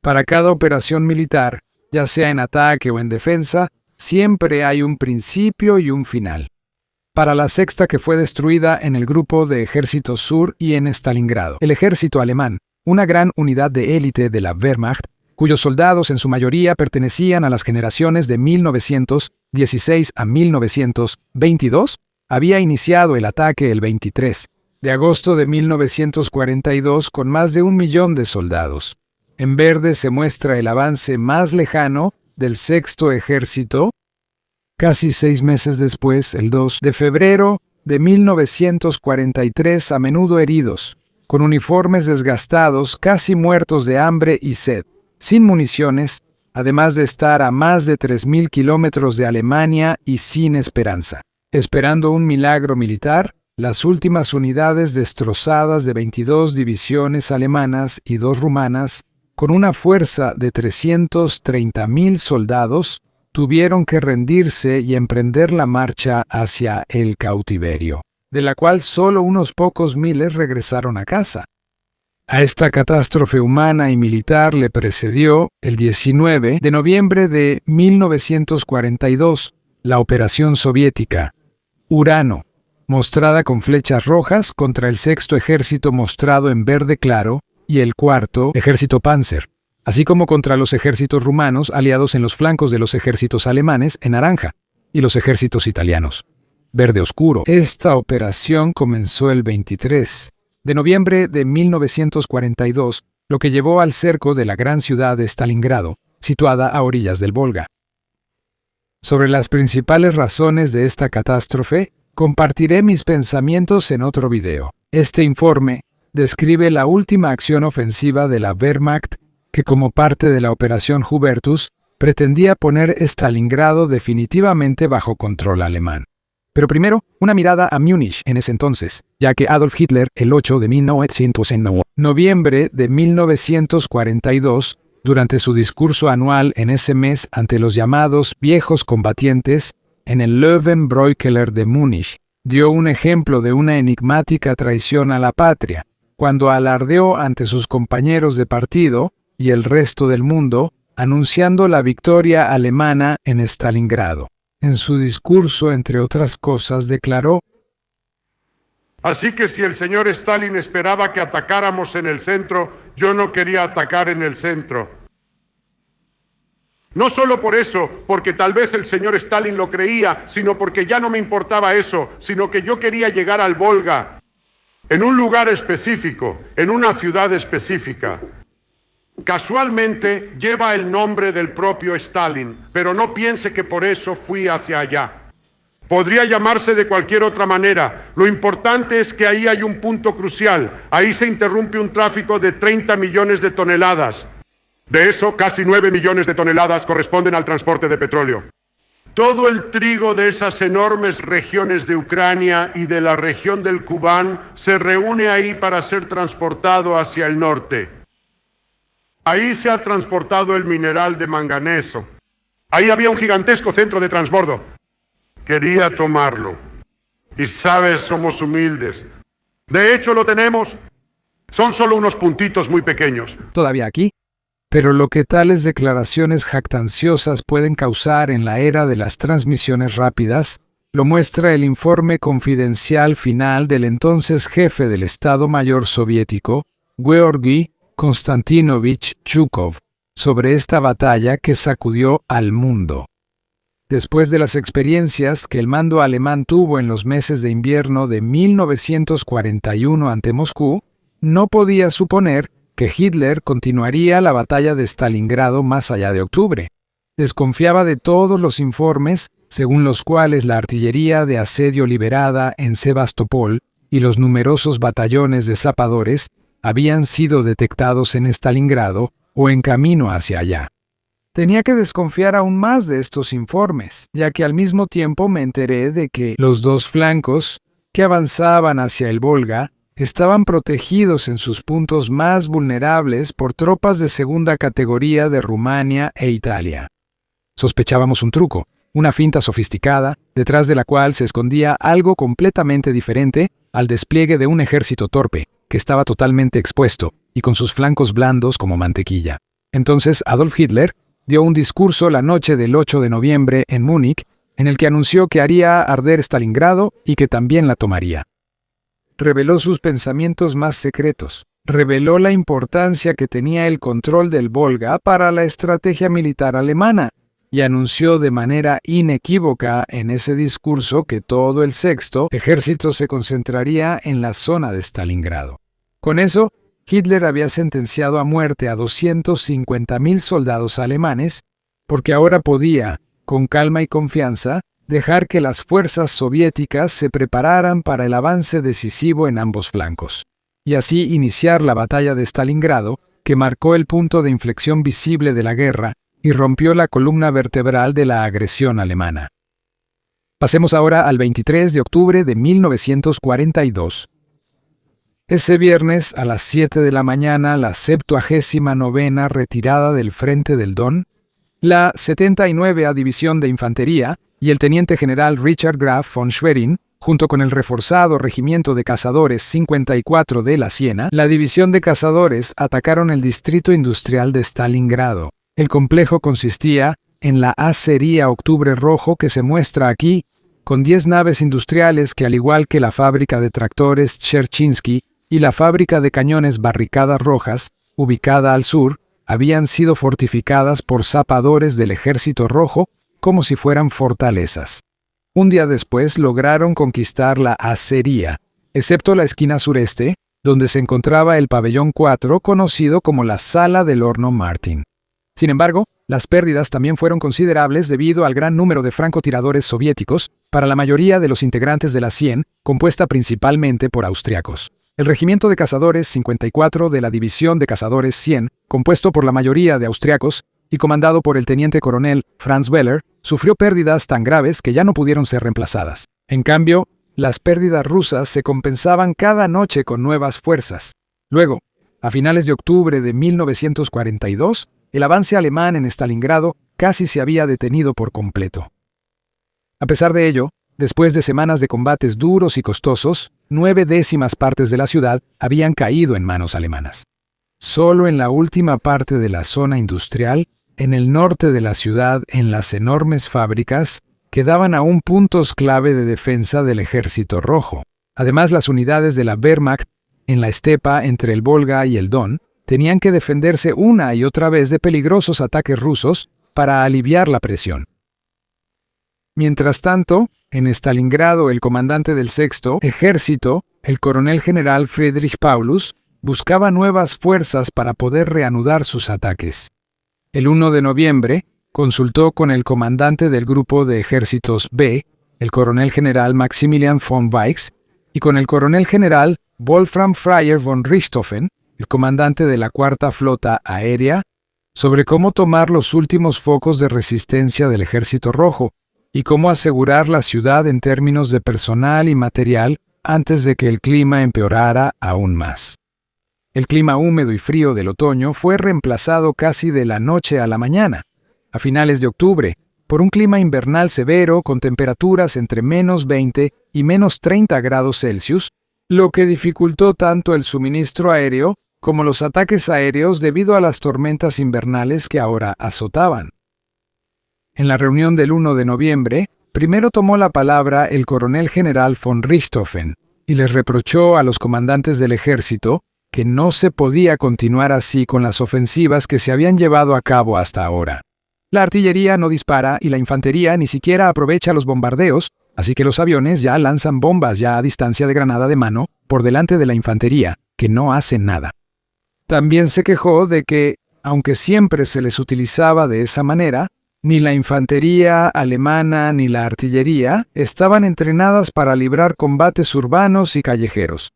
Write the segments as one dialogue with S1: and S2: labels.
S1: Para cada operación militar, ya sea en ataque o en defensa, siempre hay un principio y un final. Para la sexta, que fue destruida en el Grupo de Ejército Sur y en Stalingrado, el ejército alemán, una gran unidad de élite de la Wehrmacht, cuyos soldados en su mayoría pertenecían a las generaciones de 1916 a 1922, había iniciado el ataque el 23 de agosto de 1942 con más de 1 millón de soldados. En verde se muestra el avance más lejano del Sexto Ejército, casi 6 meses después, el 2 de febrero de 1943, a menudo heridos, con uniformes desgastados, casi muertos de hambre y sed, sin municiones, además de estar a más de 3.000 kilómetros de Alemania y sin esperanza. Esperando un milagro militar, las últimas unidades destrozadas de 22 divisiones alemanas y 2 rumanas, con una fuerza de 330.000 soldados, tuvieron que rendirse y emprender la marcha hacia el cautiverio, de la cual solo unos pocos miles regresaron a casa. A esta catástrofe humana y militar le precedió, el 19 de noviembre de 1942, la operación soviética Urano, mostrada con flechas rojas contra el Sexto Ejército mostrado en verde claro y el Cuarto Ejército Panzer, así como contra los ejércitos rumanos aliados en los flancos de los ejércitos alemanes en naranja y los ejércitos italianos, verde oscuro. Esta operación comenzó el 23 de noviembre de 1942, lo que llevó al cerco de la gran ciudad de Stalingrado, situada a orillas del Volga. Sobre las principales razones de esta catástrofe, compartiré mis pensamientos en otro video. Este informe describe la última acción ofensiva de la Wehrmacht que, como parte de la Operación Hubertus, pretendía poner Stalingrado definitivamente bajo control alemán. Pero primero, una mirada a Múnich en ese entonces, ya que Adolf Hitler, el 8 de noviembre de 1942, durante su discurso anual en ese mes ante los llamados viejos combatientes, en el Löwenbräukeller de Múnich, dio un ejemplo de una enigmática traición a la patria, cuando alardeó ante sus compañeros de partido y el resto del mundo, anunciando la victoria alemana en Stalingrado. En su discurso, entre otras cosas, declaró:
S2: así que si el señor Stalin esperaba que atacáramos en el centro, yo no quería atacar en el centro. No solo por eso, porque tal vez el señor Stalin lo creía, sino porque ya no me importaba eso, sino que yo quería llegar al Volga, en un lugar específico, en una ciudad específica. Casualmente lleva el nombre del propio Stalin, pero no piense que por eso fui hacia allá. Podría llamarse de cualquier otra manera. Lo importante es que ahí hay un punto crucial. Ahí se interrumpe un tráfico de 30 millones de toneladas. De eso, casi 9 millones de toneladas corresponden al transporte de petróleo. Todo el trigo de esas enormes regiones de Ucrania y de la región del Kubán se reúne ahí para ser transportado hacia el norte. Ahí se ha transportado el mineral de manganeso. Ahí había un gigantesco centro de transbordo. Quería tomarlo. Y sabes, somos humildes. De hecho, lo tenemos. Son solo unos puntitos muy pequeños.
S1: Todavía aquí. Pero lo que tales declaraciones jactanciosas pueden causar en la era de las transmisiones rápidas, lo muestra el informe confidencial final del entonces jefe del Estado Mayor soviético, Georgi Konstantinovich Chukov, sobre esta batalla que sacudió al mundo. Después de las experiencias que el mando alemán tuvo en los meses de invierno de 1941 ante Moscú, no podía suponer que Hitler continuaría la batalla de Stalingrado más allá de octubre. Desconfiaba de todos los informes, según los cuales la artillería de asedio liberada en Sebastopol y los numerosos batallones de zapadores habían sido detectados en Stalingrado o en camino hacia allá. Tenía que desconfiar aún más de estos informes, ya que al mismo tiempo me enteré de que los dos flancos que avanzaban hacia el Volga estaban protegidos en sus puntos más vulnerables por tropas de segunda categoría de Rumania e Italia. Sospechábamos un truco, una finta sofisticada, detrás de la cual se escondía algo completamente diferente al despliegue de un ejército torpe, que estaba totalmente expuesto y con sus flancos blandos como mantequilla. Entonces Adolf Hitler dio un discurso la noche del 8 de noviembre en Múnich, en el que anunció que haría arder Stalingrado y que también la tomaría. Reveló sus pensamientos más secretos. Reveló la importancia que tenía el control del Volga para la estrategia militar alemana y anunció de manera inequívoca en ese discurso que todo el Sexto Ejército se concentraría en la zona de Stalingrado. Con eso, Hitler había sentenciado a muerte a 250.000 soldados alemanes, porque ahora podía, con calma y confianza, dejar que las fuerzas soviéticas se prepararan para el avance decisivo en ambos flancos, y así iniciar la batalla de Stalingrado, que marcó el punto de inflexión visible de la guerra y rompió la columna vertebral de la agresión alemana. Pasemos ahora al 23 de octubre de 1942. Ese viernes, a las 7 de la mañana, la 79ª retirada del frente del Don, la 79ª División de Infantería y el teniente general Richard Graf von Schwerin, junto con el reforzado Regimiento de Cazadores 54 de la Siena, la División de Cazadores atacaron el distrito industrial de Stalingrado. El complejo consistía en la acería Octubre Rojo que se muestra aquí, con 10 naves industriales que, al igual que la fábrica de tractores Cherchinsky y la fábrica de cañones Barricadas Rojas, ubicada al sur, habían sido fortificadas por zapadores del Ejército Rojo como si fueran fortalezas. Un día después lograron conquistar la acería, excepto la esquina sureste, donde se encontraba el pabellón 4, conocido como la Sala del Horno Martin. Sin embargo, las pérdidas también fueron considerables debido al gran número de francotiradores soviéticos para la mayoría de los integrantes de la 100, compuesta principalmente por austriacos. El Regimiento de Cazadores 54 de la División de Cazadores 100, compuesto por la mayoría de austriacos y comandado por el teniente coronel Franz Weller, sufrió pérdidas tan graves que ya no pudieron ser reemplazadas. En cambio, las pérdidas rusas se compensaban cada noche con nuevas fuerzas. Luego, a finales de octubre de 1942, el avance alemán en Stalingrado casi se había detenido por completo. A pesar de ello, después de semanas de combates duros y costosos, 9/10 partes de la ciudad habían caído en manos alemanas. Solo en la última parte de la zona industrial, en el norte de la ciudad, en las enormes fábricas, quedaban aún puntos clave de defensa del Ejército Rojo. Además, las unidades de la Wehrmacht, en la estepa entre el Volga y el Don, tenían que defenderse una y otra vez de peligrosos ataques rusos para aliviar la presión. Mientras tanto, en Stalingrado, el comandante del Sexto Ejército, el coronel general Friedrich Paulus, buscaba nuevas fuerzas para poder reanudar sus ataques. El 1 de noviembre, consultó con el comandante del Grupo de Ejércitos B, el coronel general Maximilian von Weichs, y con el coronel general Wolfram Freier von Richthofen, el comandante de la Cuarta Flota Aérea, sobre cómo tomar los últimos focos de resistencia del Ejército Rojo y cómo asegurar la ciudad en términos de personal y material antes de que el clima empeorara aún más. El clima húmedo y frío del otoño fue reemplazado casi de la noche a la mañana, a finales de octubre, por un clima invernal severo con temperaturas entre -20 y -30 grados Celsius, lo que dificultó tanto el suministro aéreo como los ataques aéreos debido a las tormentas invernales que ahora azotaban. En la reunión del 1 de noviembre, primero tomó la palabra el coronel general von Richthofen y les reprochó a los comandantes del ejército que no se podía continuar así con las ofensivas que se habían llevado a cabo hasta ahora. La artillería no dispara y la infantería ni siquiera aprovecha los bombardeos, así que los aviones ya lanzan bombas ya a distancia de granada de mano por delante de la infantería, que no hace nada. También se quejó de que, aunque siempre se les utilizaba de esa manera, ni la infantería alemana ni la artillería estaban entrenadas para librar combates urbanos y callejeros.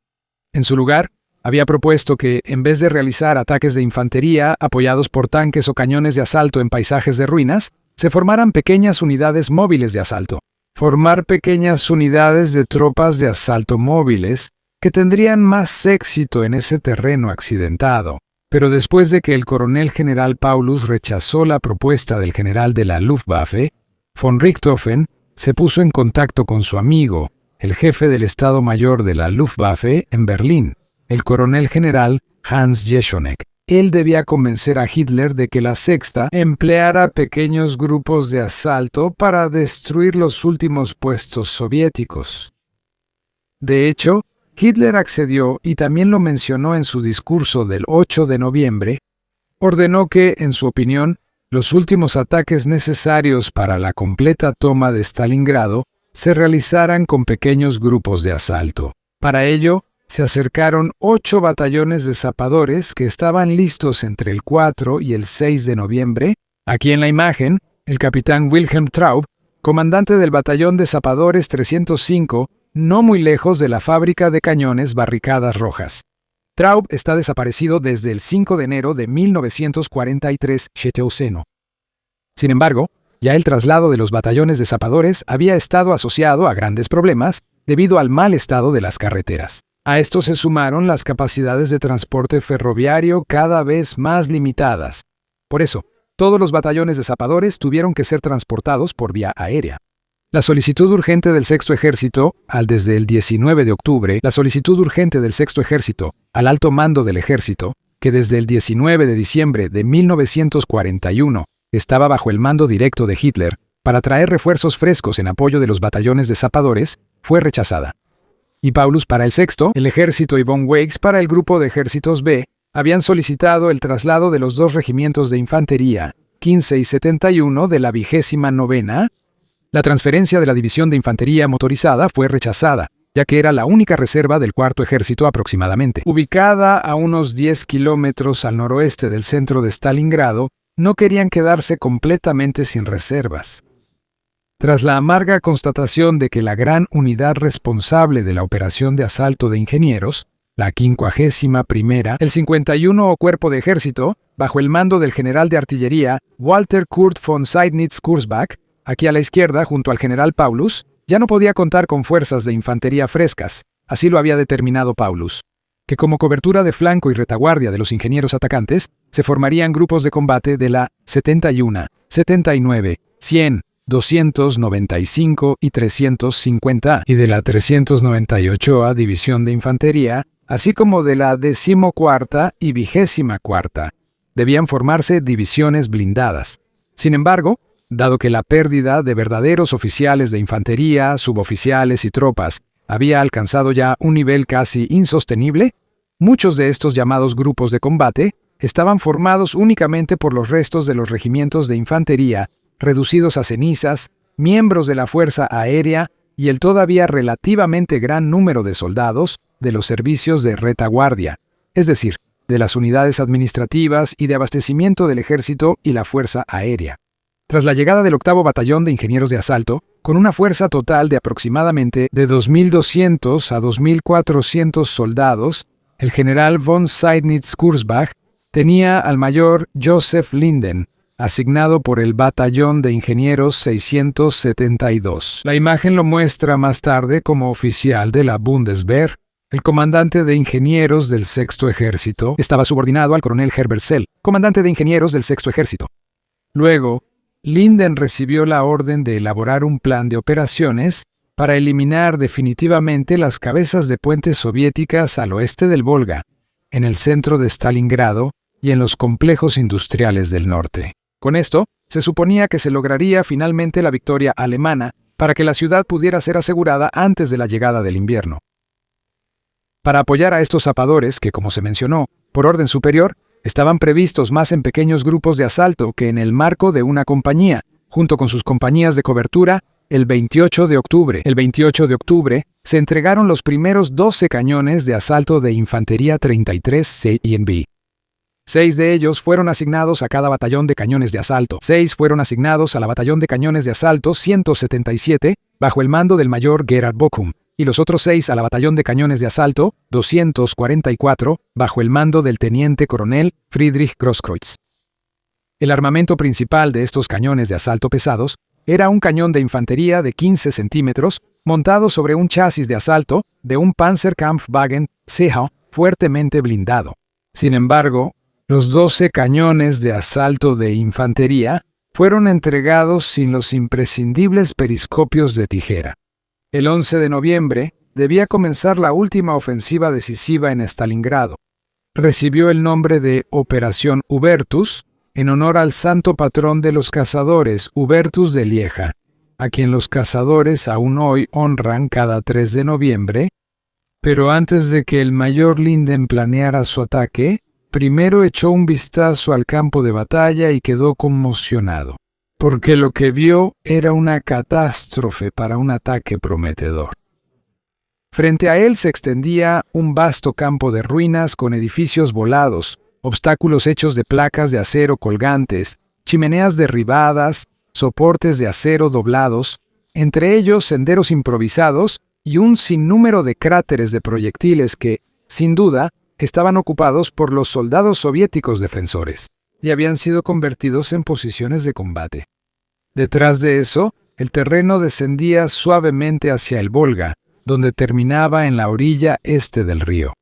S1: En su lugar, había propuesto que, en vez de realizar ataques de infantería apoyados por tanques o cañones de asalto en paisajes de ruinas, se formaran pequeñas unidades móviles de asalto. Formar pequeñas unidades de tropas de asalto móviles que tendrían más éxito en ese terreno accidentado. Pero después de que el coronel general Paulus rechazó la propuesta del general de la Luftwaffe, von Richthofen se puso en contacto con su amigo, el jefe del Estado Mayor de la Luftwaffe en Berlín, el coronel general Hans Jeschonek. él debía convencer a Hitler de que la Sexta empleara pequeños grupos de asalto para destruir los últimos puestos soviéticos. De hecho, Hitler accedió y también lo mencionó en su discurso del 8 de noviembre. Ordenó que, en su opinión, los últimos ataques necesarios para la completa toma de Stalingrado se realizaran con pequeños grupos de asalto. Para ello, se acercaron 8 batallones de zapadores que estaban listos entre el 4 y el 6 de noviembre. Aquí en la imagen, el capitán Wilhelm Traub, comandante del batallón de zapadores 305, no muy lejos de la fábrica de cañones Barricadas Rojas. Traub está desaparecido desde el 5 de enero de 1943 Shetteuseno. Sin embargo, ya el traslado de los batallones de zapadores había estado asociado a grandes problemas debido al mal estado de las carreteras. A esto se sumaron las capacidades de transporte ferroviario cada vez más limitadas. Por eso, todos los batallones de zapadores tuvieron que ser transportados por vía aérea. La solicitud urgente del Sexto Ejército, desde el 19 de octubre, la solicitud urgente del Sexto Ejército al alto mando del Ejército, que desde el 19 de diciembre de 1941 estaba bajo el mando directo de Hitler, para traer refuerzos frescos en apoyo de los batallones de zapadores, fue rechazada. Y Paulus para el Sexto, el Ejército y von Weichs para el Grupo de Ejércitos B, habían solicitado el traslado de los 2 regimientos de infantería, 15 y 71 de la 29ª. La transferencia de la División de Infantería Motorizada fue rechazada, ya que era la única reserva del Cuarto Ejército aproximadamente. Ubicada a unos 10 kilómetros al noroeste del centro de Stalingrado, no querían quedarse completamente sin reservas. Tras la amarga constatación de que la gran unidad responsable de la operación de asalto de ingenieros, la 51ª, el 51 Cuerpo de Ejército, bajo el mando del general de artillería Walter Kurt von Seidnitz-Kurzbach, aquí a la izquierda junto al general Paulus, ya no podía contar con fuerzas de infantería frescas, así lo había determinado Paulus, que como cobertura de flanco y retaguardia de los ingenieros atacantes, se formarían grupos de combate de la 71, 79, 100, 295 y 350 y de la 398 División de Infantería, así como de la 14ª y 24ª. Debían formarse divisiones blindadas. Sin embargo, dado que la pérdida de verdaderos oficiales de infantería, suboficiales y tropas había alcanzado ya un nivel casi insostenible, muchos de estos llamados grupos de combate estaban formados únicamente por los restos de los regimientos de infantería, reducidos a cenizas, miembros de la Fuerza Aérea y el todavía relativamente gran número de soldados de los servicios de retaguardia, es decir, de las unidades administrativas y de abastecimiento del Ejército y la Fuerza Aérea. Tras la llegada del 8º Batallón de Ingenieros de Asalto, con una fuerza total de aproximadamente de 2.200 a 2.400 soldados, el general von Seidnitz-Kurzbach tenía al mayor Joseph Linden, asignado por el Batallón de Ingenieros 672. La imagen lo muestra más tarde como oficial de la Bundeswehr. El comandante de ingenieros del Sexto Ejército estaba subordinado al coronel Herbert Zell, comandante de ingenieros del Sexto Ejército. Luego, Linden recibió la orden de elaborar un plan de operaciones para eliminar definitivamente las cabezas de puentes soviéticas al oeste del Volga, en el centro de Stalingrado y en los complejos industriales del norte. Con esto, se suponía que se lograría finalmente la victoria alemana para que la ciudad pudiera ser asegurada antes de la llegada del invierno. Para apoyar a estos zapadores, que como se mencionó, por orden superior, estaban previstos más en pequeños grupos de asalto que en el marco de una compañía, junto con sus compañías de cobertura, el 28 de octubre. El 28 de octubre se entregaron los primeros 12 cañones de asalto de Infantería 33C y B. 6 de ellos fueron asignados a cada batallón de cañones de asalto. 6 fueron asignados a la batallón de cañones de asalto 177, bajo el mando del mayor Gerhard Bochum, y los otros 6 a la batallón de cañones de asalto 244, bajo el mando del teniente coronel Friedrich Grosskreutz. El armamento principal de estos cañones de asalto pesados era un cañón de infantería de 15 centímetros, montado sobre un chasis de asalto de un Panzerkampfwagen Seehau fuertemente blindado. Sin embargo, los 12 cañones de asalto de infantería fueron entregados sin los imprescindibles periscopios de tijera. El 11 de noviembre debía comenzar la última ofensiva decisiva en Stalingrado. recibió el nombre de Operación Hubertus, en honor al santo patrón de los cazadores, Hubertus de Lieja, a quien los cazadores aún hoy honran cada 3 de noviembre, pero antes de que el mayor Linden planeara su ataque, primero echó un vistazo al campo de batalla y quedó conmocionado, porque lo que vio era una catástrofe para un ataque prometedor. Frente a él se extendía un vasto campo de ruinas con edificios volados, obstáculos hechos de placas de acero colgantes, chimeneas derribadas, soportes de acero doblados, entre ellos senderos improvisados y un sinnúmero de cráteres de proyectiles que, sin duda, estaban ocupados por los soldados soviéticos defensores y habían sido convertidos en posiciones de combate. Detrás de eso, el terreno descendía suavemente hacia el Volga, donde terminaba en la orilla este del río.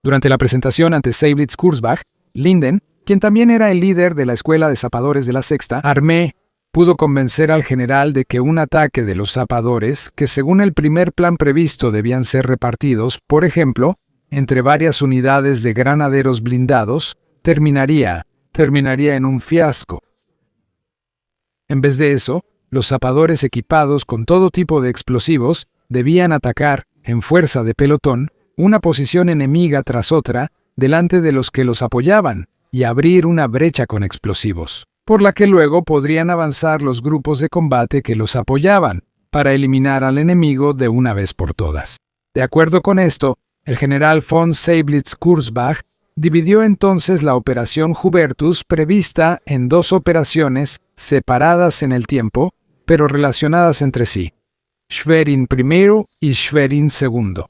S1: Durante la presentación ante Seiblitz-Kurzbach, Linden, quien también era el líder de la escuela de zapadores de la Sexta Armée, pudo convencer al general de que un ataque de los zapadores, que según el primer plan previsto debían ser repartidos, por ejemplo, entre varias unidades de granaderos blindados, terminaría en un fiasco. En vez de eso, los zapadores equipados con todo tipo de explosivos debían atacar, en fuerza de pelotón, una posición enemiga tras otra, delante de los que los apoyaban, y abrir una brecha con explosivos, por la que luego podrían avanzar los grupos de combate que los apoyaban, para eliminar al enemigo de una vez por todas. De acuerdo con esto, el general von Seiblitz-Kurzbach dividió entonces la operación Hubertus prevista en 2 operaciones separadas en el tiempo, pero relacionadas entre sí. Schwerin I y Schwerin II.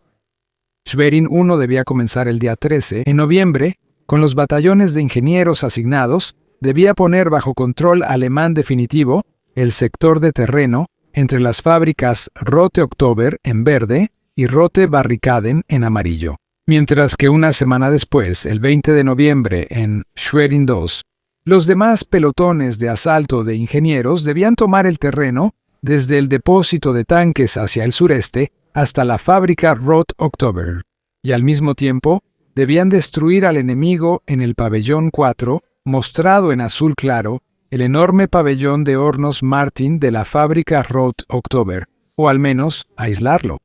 S1: Schwerin I debía comenzar el día 13. En noviembre, con los batallones de ingenieros asignados, debía poner bajo control alemán definitivo el sector de terreno entre las fábricas Rote Oktober en verde y Rote Barrikaden en amarillo. Mientras que una semana después, el 20 de noviembre, en Schwerin II, los demás pelotones de asalto de ingenieros debían tomar el terreno desde el depósito de tanques hacia el sureste hasta la fábrica Rote Oktober, y al mismo tiempo debían destruir al enemigo en el pabellón 4, mostrado en azul claro, el enorme pabellón de hornos Martin de la fábrica Rote Oktober, o al menos aislarlo.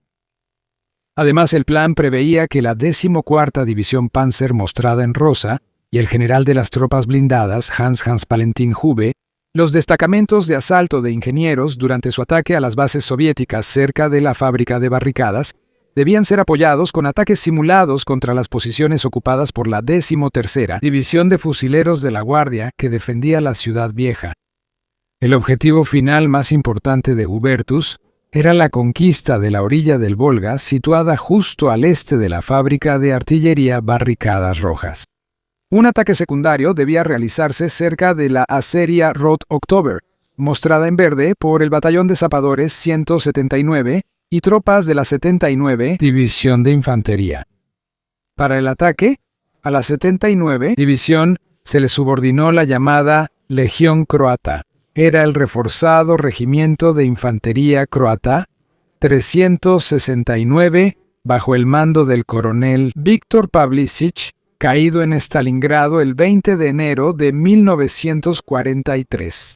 S1: Además, el plan preveía que la 14ª División Panzer mostrada en rosa y el general de las tropas blindadas, Hans Valentin Hube, los destacamentos de asalto de ingenieros durante su ataque a las bases soviéticas cerca de la fábrica de barricadas, debían ser apoyados con ataques simulados contra las posiciones ocupadas por la 13ª División de Fusileros de la Guardia que defendía la Ciudad Vieja. El objetivo final más importante de Hubertus era la conquista de la orilla del Volga situada justo al este de la fábrica de artillería Barricadas Rojas. Un ataque secundario debía realizarse cerca de la acería Rote Oktober, mostrada en verde por el batallón de zapadores 179 y tropas de la 79 División de Infantería. Para el ataque, a la 79 División se le subordinó la llamada Legión Croata. Era el reforzado regimiento de infantería croata 369 bajo el mando del coronel Víktor Pavlicic, caído en Stalingrado el 20 de enero de 1943,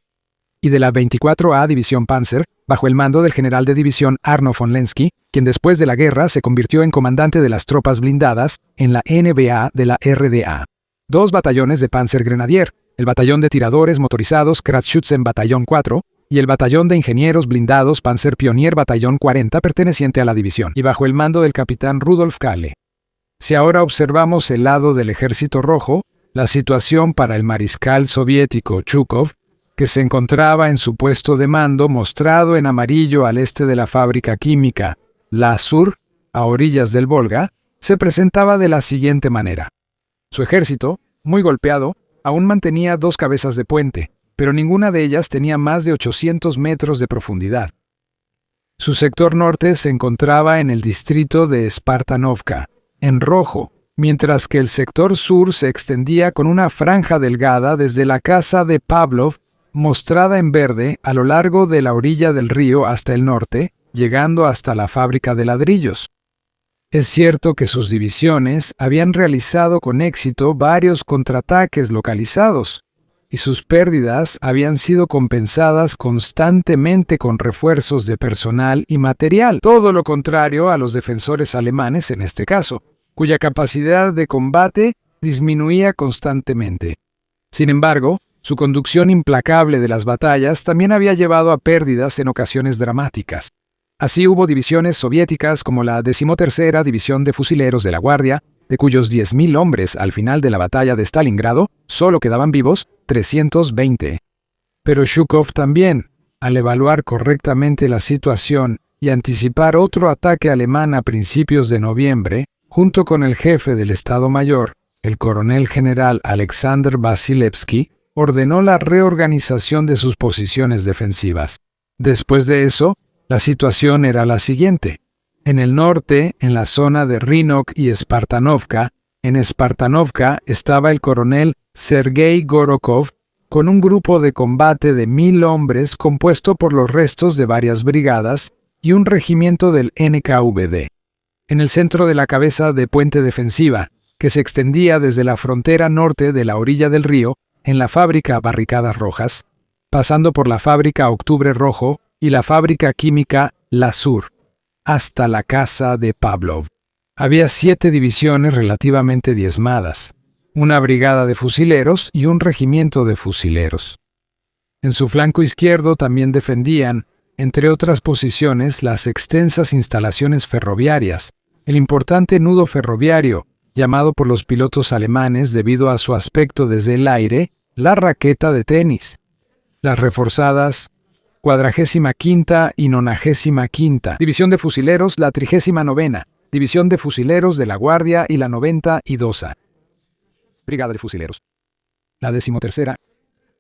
S1: y de la 24A División Panzer, bajo el mando del general de división Arno von Lenski, quien después de la guerra se convirtió en comandante de las tropas blindadas en la NBA de la RDA. 2 batallones de Panzer Grenadier, el batallón de tiradores motorizados Kraftschützen Batallón 4 y el batallón de ingenieros blindados Panzer Pionier Batallón 40 perteneciente a la división, y bajo el mando del capitán Rudolf Kahle. Si ahora observamos el lado del Ejército Rojo, la situación para el mariscal soviético Chukov, que se encontraba en su puesto de mando mostrado en amarillo al este de la fábrica química La Sur, a orillas del Volga, se presentaba de la siguiente manera. Su ejército, muy golpeado, aún mantenía 2 cabezas de puente, pero ninguna de ellas tenía más de 800 metros de profundidad. Su sector norte se encontraba en el distrito de Spartanovka, en rojo, mientras que el sector sur se extendía con una franja delgada desde la casa de Pavlov, mostrada en verde a lo largo de la orilla del río hasta el norte, llegando hasta la fábrica de ladrillos. Es cierto que sus divisiones habían realizado con éxito varios contraataques localizados, y sus pérdidas habían sido compensadas constantemente con refuerzos de personal y material, todo lo contrario a los defensores alemanes en este caso, cuya capacidad de combate disminuía constantemente. Sin embargo, su conducción implacable de las batallas también había llevado a pérdidas en ocasiones dramáticas. Así hubo divisiones soviéticas como la 13ª División de Fusileros de la Guardia, de cuyos 10.000 hombres al final de la batalla de Stalingrado solo quedaban vivos 320. Pero Zhukov también, al evaluar correctamente la situación y anticipar otro ataque alemán a principios de noviembre, junto con el jefe del Estado Mayor, el coronel general Alexander Vasilevsky, ordenó la reorganización de sus posiciones defensivas. Después de eso, la situación era la siguiente. En el norte, en la zona de Rynok y Spartanovka, en Spartanovka estaba el coronel Sergei Gorokov con un grupo de combate de 1.000 hombres compuesto por los restos de varias brigadas y un regimiento del NKVD. En el centro de la cabeza de puente defensiva, que se extendía desde la frontera norte de la orilla del río, en la fábrica Barricadas Rojas, pasando por la fábrica Octubre Rojo y la fábrica química La Sur, hasta la casa de Pavlov. Había 7 divisiones relativamente diezmadas, una brigada de fusileros y un regimiento de fusileros. En su flanco izquierdo también defendían, entre otras posiciones, las extensas instalaciones ferroviarias, el importante nudo ferroviario, llamado por los pilotos alemanes debido a su aspecto desde el aire, la raqueta de tenis. Las reforzadas 45ª y 95ª División de Fusileros, la 39ª División de Fusileros de la Guardia y la 92ª Brigada de Fusileros, la 13ª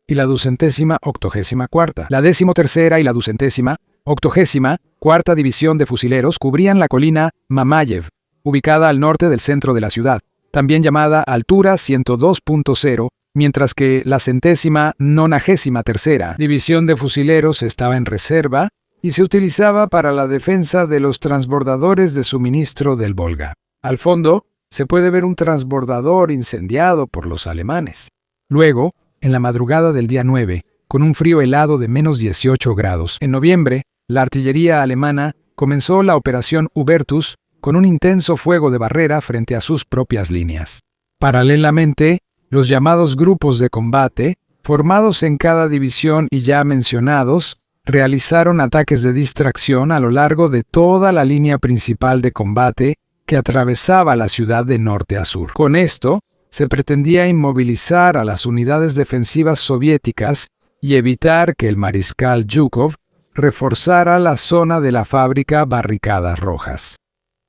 S1: y la 284ª. La 13ª y la 284ª División de Fusileros cubrían la colina Mamayev, ubicada al norte del centro de la ciudad, también llamada Altura 102.0, mientras que la 193ª División de Fusileros estaba en reserva y se utilizaba para la defensa de los transbordadores de suministro del Volga. Al fondo, se puede ver un transbordador incendiado por los alemanes. Luego, en la madrugada del día 9, con un frío helado de menos 18 grados, en noviembre, la artillería alemana comenzó la operación Hubertus con un intenso fuego de barrera frente a sus propias líneas. Paralelamente, los llamados grupos de combate, formados en cada división y ya mencionados, realizaron ataques de distracción a lo largo de toda la línea principal de combate que atravesaba la ciudad de norte a sur. Con esto, se pretendía inmovilizar a las unidades defensivas soviéticas y evitar que el mariscal Zhukov reforzara la zona de la fábrica Barricadas Rojas.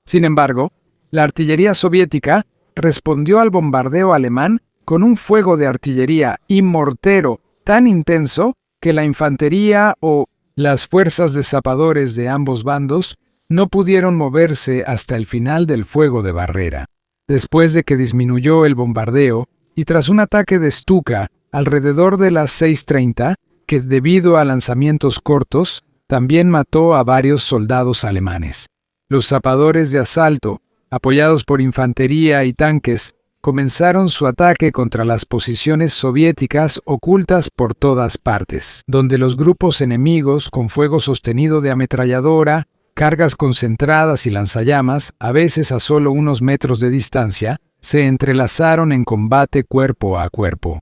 S1: Sin embargo, la artillería soviética respondió al bombardeo alemán con un fuego de artillería y mortero tan intenso que la infantería o las fuerzas de zapadores de ambos bandos no pudieron moverse hasta el final del fuego de barrera. Después de que disminuyó el bombardeo y tras un ataque de Stuka alrededor de las 6:30, que debido a lanzamientos cortos, también mató a varios soldados alemanes. Los zapadores de asalto, apoyados por infantería y tanques, comenzaron su ataque contra las posiciones soviéticas ocultas por todas partes, donde los grupos enemigos con fuego sostenido de ametralladora, cargas concentradas y lanzallamas, a veces a solo unos metros de distancia, se entrelazaron en combate cuerpo a cuerpo.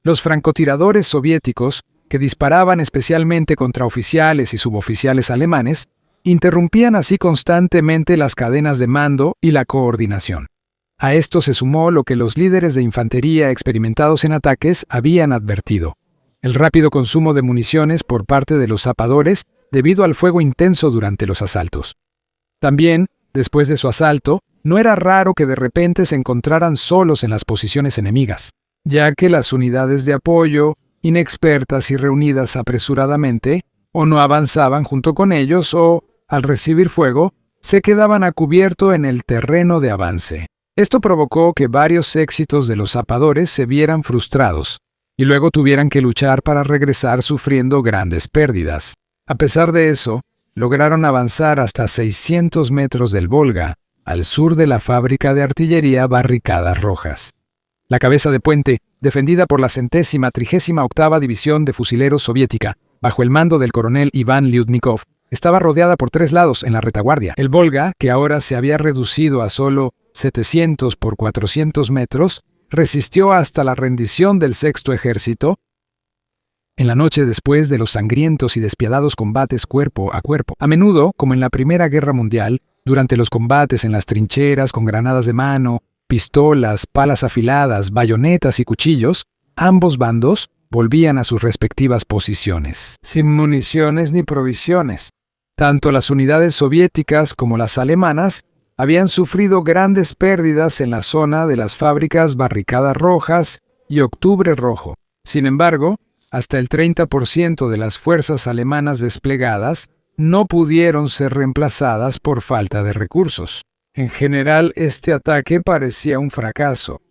S1: Los francotiradores soviéticos, que disparaban especialmente contra oficiales y suboficiales alemanes, interrumpían así constantemente las cadenas de mando y la coordinación. A esto se sumó lo que los líderes de infantería experimentados en ataques habían advertido: el rápido consumo de municiones por parte de los zapadores debido al fuego intenso durante los asaltos. También, después de su asalto, no era raro que de repente se encontraran solos en las posiciones enemigas, ya que las unidades de apoyo, inexpertas y reunidas apresuradamente, o no avanzaban junto con ellos o, al recibir fuego, se quedaban a cubierto en el terreno de avance. Esto provocó que varios éxitos de los zapadores se vieran frustrados y luego tuvieran que luchar para regresar sufriendo grandes pérdidas. A pesar de eso, lograron avanzar hasta 600 metros del Volga, al sur de la fábrica de artillería Barricadas Rojas. La cabeza de puente, defendida por la 138ª División de Fusileros soviética, bajo el mando del coronel Iván Lyudnikov, estaba rodeada por 3 lados en la retaguardia. El Volga, que ahora se había reducido a solo 700 por 400 metros, resistió hasta la rendición del Sexto Ejército en la noche después de los sangrientos y despiadados combates cuerpo a cuerpo. A menudo, como en la Primera Guerra Mundial, durante los combates en las trincheras con granadas de mano, pistolas, palas afiladas, bayonetas y cuchillos, ambos bandos volvían a sus respectivas posiciones, sin municiones ni provisiones. Tanto las unidades soviéticas como las alemanas habían sufrido grandes pérdidas en la zona de las fábricas Barricadas Rojas y Octubre Rojo. Sin embargo, hasta el 30% de las fuerzas alemanas desplegadas no pudieron ser reemplazadas por falta de recursos. En general, este ataque parecía un fracaso.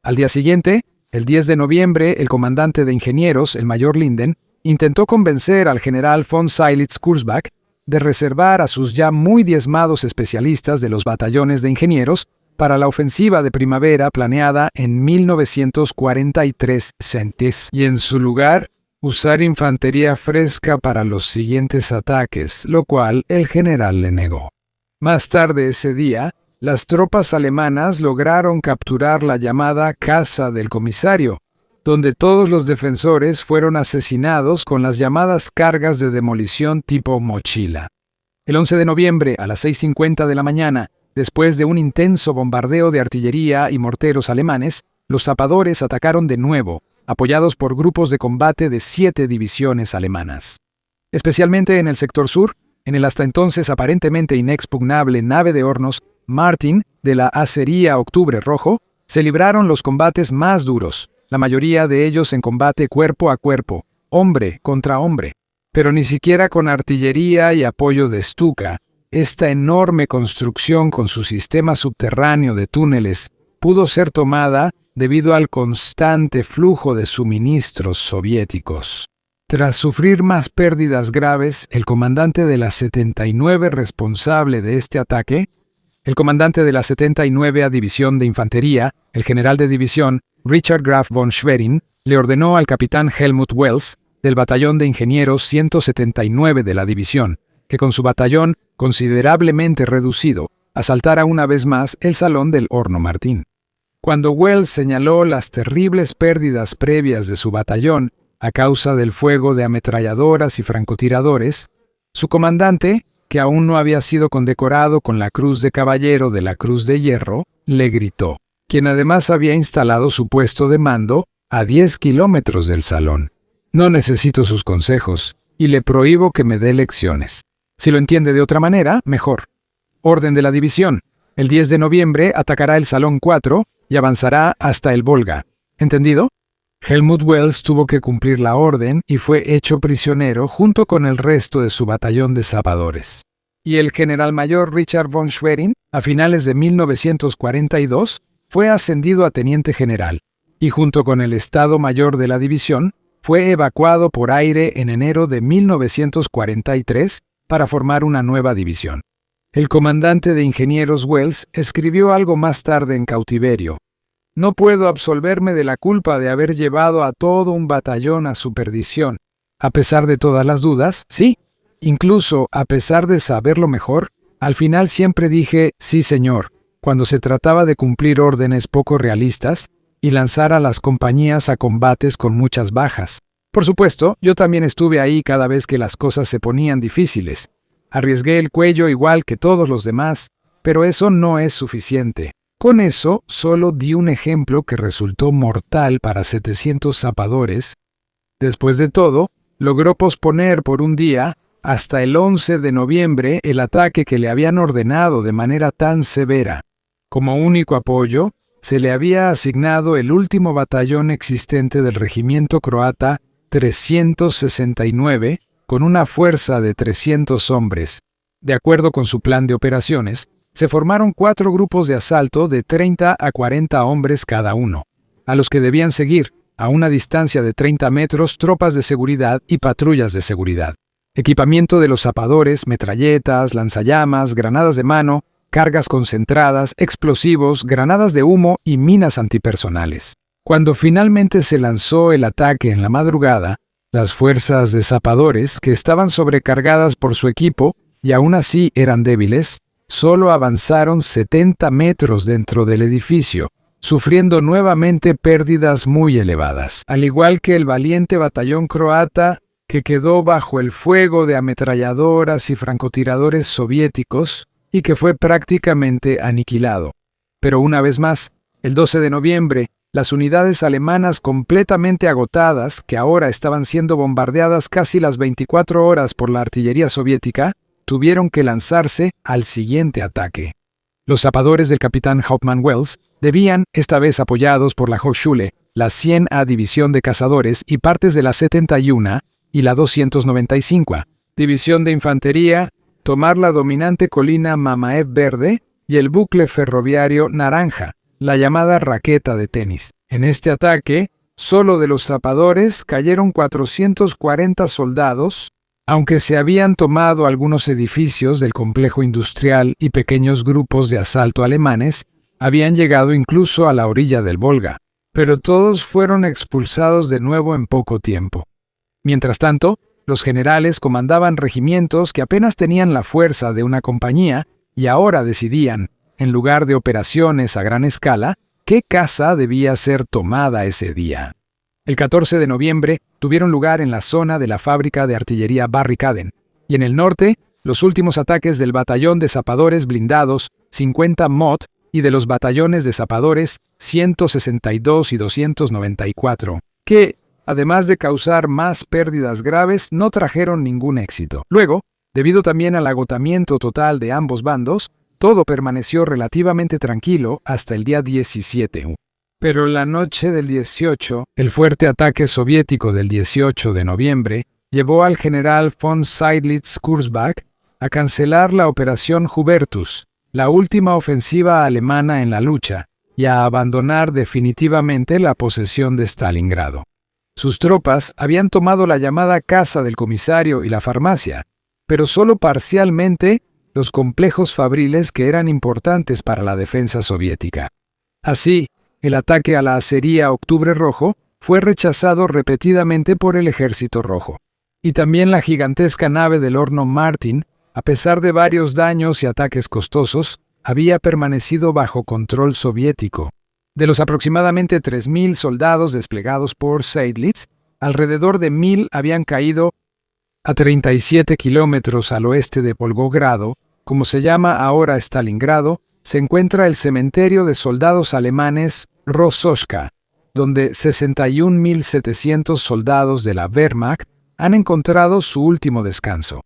S1: Al día siguiente, el 10 de noviembre, el comandante de ingenieros, el mayor Linden, intentó convencer al general von Seydlitz-Kurzbach de reservar a sus ya muy diezmados especialistas de los batallones de ingenieros para la ofensiva de primavera planeada en 1943 y en su lugar usar infantería fresca para los siguientes ataques, lo cual el general le negó. Más tarde ese día, las tropas alemanas lograron capturar la llamada Casa del Comisario, donde todos los defensores fueron asesinados con las llamadas cargas de demolición tipo mochila. El 11 de noviembre, a las 6:50 de la mañana, después de un intenso bombardeo de artillería y morteros alemanes, los zapadores atacaron de nuevo, apoyados por grupos de combate de 7 divisiones alemanas. Especialmente en el sector sur, en el hasta entonces aparentemente inexpugnable nave de hornos Martin de la acería Octubre Rojo, se libraron los combates más duros, la mayoría de ellos en combate cuerpo a cuerpo, hombre contra hombre. Pero ni siquiera con artillería y apoyo de Stuka, esta enorme construcción con su sistema subterráneo de túneles pudo ser tomada debido al constante flujo de suministros soviéticos. Tras sufrir más pérdidas graves, el comandante de la 79 responsable de este ataque, el comandante de la 79ª División de Infantería, el general de división Richard Graf von Schwerin, le ordenó al capitán Helmut Wells, del batallón de ingenieros 179 de la división, que con su batallón considerablemente reducido, asaltara una vez más el salón del horno Martín. Cuando Wells señaló las terribles pérdidas previas de su batallón a causa del fuego de ametralladoras y francotiradores, su comandante, que aún no había sido condecorado con la Cruz de Caballero de la Cruz de Hierro, le gritó, quien además había instalado su puesto de mando a 10 kilómetros del salón: «No necesito sus consejos, y le prohíbo que me dé lecciones. Si lo entiende de otra manera, mejor. Orden de la división. El 10 de noviembre atacará el Salón 4 y avanzará hasta el Volga. ¿Entendido?». Helmut Wells tuvo que cumplir la orden y fue hecho prisionero junto con el resto de su batallón de zapadores. Y el general mayor Richard von Schwerin, a finales de 1942, fue ascendido a teniente general, y junto con el Estado Mayor de la división, fue evacuado por aire en enero de 1943 para formar una nueva división. El comandante de ingenieros Wells escribió algo más tarde en cautiverio: «No puedo absolverme de la culpa de haber llevado a todo un batallón a su perdición. A pesar de todas las dudas, sí, incluso a pesar de saberlo mejor, al final siempre dije sí señor, cuando se trataba de cumplir órdenes poco realistas y lanzar a las compañías a combates con muchas bajas. Por supuesto, yo también estuve ahí cada vez que las cosas se ponían difíciles. Arriesgué el cuello igual que todos los demás, pero eso no es suficiente. Con eso, solo di un ejemplo que resultó mortal para 700 zapadores. Después de todo, logró posponer por un día, hasta el 11 de noviembre, el ataque que le habían ordenado de manera tan severa. Como único apoyo, se le había asignado el último batallón existente del regimiento croata 369, con una fuerza de 300 hombres. De acuerdo con su plan de operaciones, se formaron 4 grupos de asalto de 30 a 40 hombres cada uno, a los que debían seguir, a una distancia de 30 metros, tropas de seguridad y patrullas de seguridad. Equipamiento de los zapadores, metralletas, lanzallamas, granadas de mano, cargas concentradas, explosivos, granadas de humo y minas antipersonales. Cuando finalmente se lanzó el ataque en la madrugada, las fuerzas de zapadores, que estaban sobrecargadas por su equipo y aún así eran débiles, solo avanzaron 70 metros dentro del edificio, sufriendo nuevamente pérdidas muy elevadas. Al igual que el valiente batallón croata, que quedó bajo el fuego de ametralladoras y francotiradores soviéticos y que fue prácticamente aniquilado. Pero una vez más, el 12 de noviembre, las unidades alemanas completamente agotadas, que ahora estaban siendo bombardeadas casi las 24 horas por la artillería soviética, tuvieron que lanzarse al siguiente ataque. Los zapadores del capitán Hauptmann Wells debían, esta vez apoyados por la Hochschule, la 100A División de Cazadores y partes de la 71 y la 295 División de Infantería, tomar la dominante colina Mamaev Verde y el bucle ferroviario Naranja, la llamada raqueta de tenis. En este ataque, solo de los zapadores cayeron 440 soldados, aunque se habían tomado algunos edificios del complejo industrial y pequeños grupos de asalto alemanes habían llegado incluso a la orilla del Volga, pero todos fueron expulsados de nuevo en poco tiempo. Mientras tanto, los generales comandaban regimientos que apenas tenían la fuerza de una compañía y ahora decidían, en lugar de operaciones a gran escala, qué casa debía ser tomada ese día. El 14 de noviembre tuvieron lugar en la zona de la fábrica de artillería Barrikaden, y en el norte, los últimos ataques del batallón de zapadores blindados 50 Mott y de los batallones de zapadores 162 y 294, que, además de causar más pérdidas graves, no trajeron ningún éxito. Luego, debido también al agotamiento total de ambos bandos, todo permaneció relativamente tranquilo hasta el día 17. Pero la noche del 18, el fuerte ataque soviético del 18 de noviembre llevó al general von Seydlitz-Kurzbach a cancelar la Operación Hubertus, la última ofensiva alemana en la lucha, y a abandonar definitivamente la posesión de Stalingrado. Sus tropas habían tomado la llamada casa del comisario y la farmacia, pero solo parcialmente los complejos fabriles que eran importantes para la defensa soviética. Así, el ataque a la acería Octubre Rojo fue rechazado repetidamente por el Ejército Rojo. Y también la gigantesca nave del horno Martin, a pesar de varios daños y ataques costosos, había permanecido bajo control soviético. De los aproximadamente 3.000 soldados desplegados por Seydlitz, alrededor de 1.000 habían caído a 37 kilómetros al oeste de Volgogrado, como se llama ahora Stalingrado, se encuentra el cementerio de soldados alemanes Rosochka, donde 61.700 soldados de la Wehrmacht han encontrado su último descanso.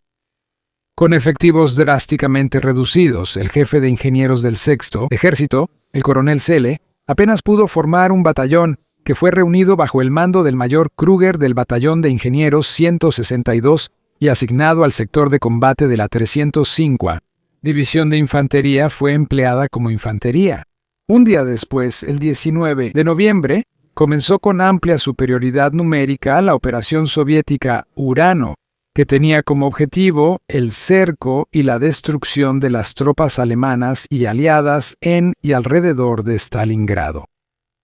S1: Con efectivos drásticamente reducidos, el jefe de ingenieros del Sexto Ejército, el coronel Selle, apenas pudo formar un batallón que fue reunido bajo el mando del mayor Kruger del batallón de ingenieros 162 y asignado al sector de combate de la 305 División de Infantería fue empleada como infantería. Un día después, el 19 de noviembre, comenzó con amplia superioridad numérica la operación soviética Urano, que tenía como objetivo el cerco y la destrucción de las tropas alemanas y aliadas en y alrededor de Stalingrado.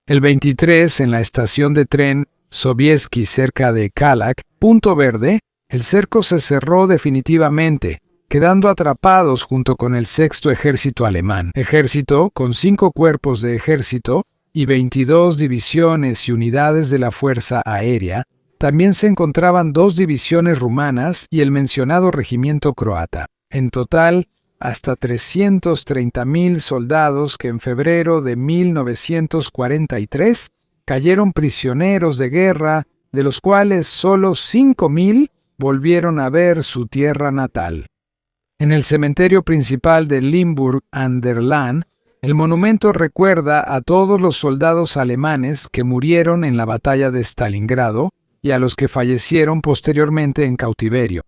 S1: El 23, en la estación de tren Sobiesky cerca de Kalak, Punto Verde, el cerco se cerró definitivamente, quedando atrapados junto con el Sexto Ejército alemán. Ejército con 5 cuerpos de ejército y 22 divisiones y unidades de la Fuerza Aérea. También se encontraban 2 divisiones rumanas y el mencionado regimiento croata. En total, hasta 330.000 soldados que en febrero de 1943 cayeron prisioneros de guerra, de los cuales solo 5.000 volvieron a ver su tierra natal. En el cementerio principal de Limburg an der Lahn, el monumento recuerda a todos los soldados alemanes que murieron en la batalla de Stalingrado y a los que fallecieron posteriormente en cautiverio.